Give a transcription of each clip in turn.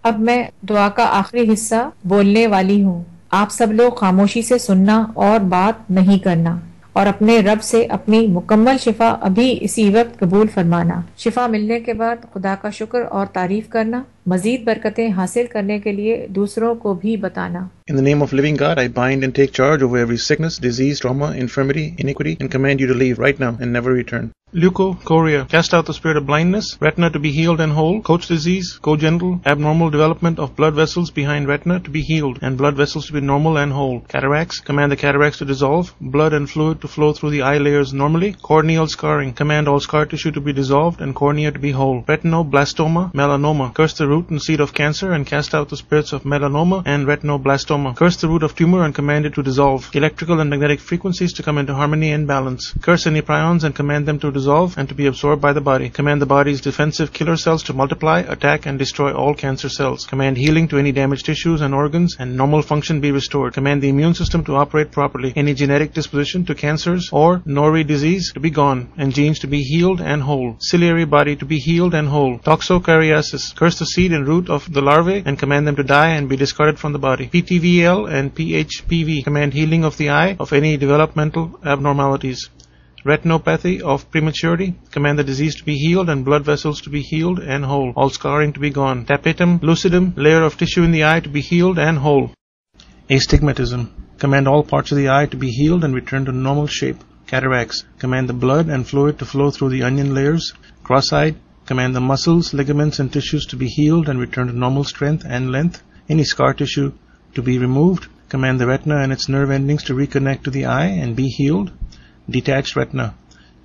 अब मैं दुआ का आखिरी हिस्सा बोलने वाली हूँ। आप सब लोग खामोशी से सुनना और बात नहीं करना और अपने रब से अपनी मुकम्मल शिफा अभी इसी वक्त कबूल फरमाना। शिफा मिलने के बाद खुदा का शुक्र और तारीफ करना, मजीद बरकतें हासिल करने के लिए दूसरों को भी बताना। In the name of living God, I bind and take charge over every sickness, disease, trauma, infirmity, iniquity, and command you to leave right now and never return. Leukochoria, cast out the spirit of blindness, retina to be healed and whole, Koch disease, congenital, abnormal development of blood vessels behind retina to be healed, and blood vessels to be normal and whole. Cataracts, command the cataracts to dissolve, blood and fluid to flow through the eye layers normally. Corneal scarring, command all scar tissue to be dissolved and cornea to be whole. Retinoblastoma, melanoma, curse the root and seed of cancer and cast out the spirits of melanoma and retinoblastoma. Curse the root of tumor and command it to dissolve. Electrical and magnetic frequencies to come into harmony and balance. Curse any prions and command them to dissolve and to be absorbed by the body. Command the body's defensive killer cells to multiply, attack, and destroy all cancer cells. Command healing to any damaged tissues and organs and normal function be restored. Command the immune system to operate properly. Any genetic disposition to cancers or nori disease to be gone and genes to be healed and whole. Ciliary body to be healed and whole. Toxocariasis. Curse the seed and root of the larvae and command them to die and be discarded from the body. PTVL and PHPV. Command healing of the eye of any developmental abnormalities. Retinopathy of prematurity, command the disease to be healed and blood vessels to be healed and whole, all scarring to be gone. Tapetum lucidum, layer of tissue in the eye to be healed and whole. Astigmatism, command all parts of the eye to be healed and return to normal shape. Cataracts, command the blood and fluid to flow through the onion layers. Cross-eyed, command the muscles, ligaments, and tissues to be healed and return to normal strength and length. Any scar tissue to be removed. Command the retina and its nerve endings to reconnect to the eye and be healed. Detached retina.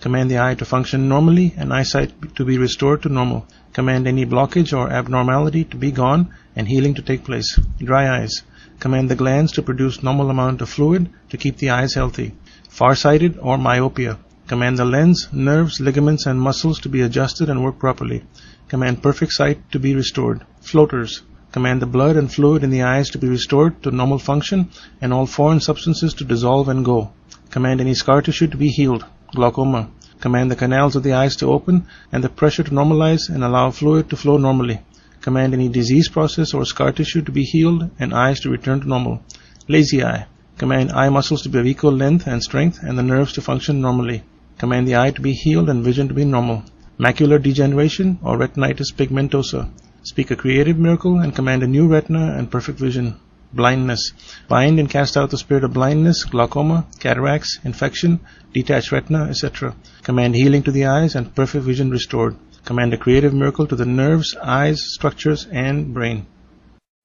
Command the eye to function normally and eyesight to be restored to normal. Command any blockage or abnormality to be gone and healing to take place. Dry eyes. Command the glands to produce normal amount of fluid to keep the eyes healthy. Farsighted or myopia. Command the lens, nerves, ligaments, and muscles to be adjusted and work properly. Command perfect sight to be restored. Floaters. Command the blood and fluid in the eyes to be restored to normal function and all foreign substances to dissolve and go. Command any scar tissue to be healed. Glaucoma. Command the canals of the eyes to open and the pressure to normalize and allow fluid to flow normally. Command any disease process or scar tissue to be healed and eyes to return to normal. Lazy eye. Command eye muscles to be of equal length and strength and the nerves to function normally. Command the eye to be healed and vision to be normal. Macular degeneration or retinitis pigmentosa. Speak a creative miracle and command a new retina and perfect vision. Blindness. Bind and cast out the spirit of blindness, glaucoma, cataracts, infection, detached retina, etc. Command healing to the eyes and perfect vision restored. Command a creative miracle to the nerves, eyes, structures, and brain.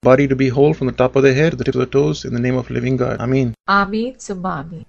Body to be whole from the top of the head to the tip of the toes in the name of living God. Ameen. Amin, Summa Amin.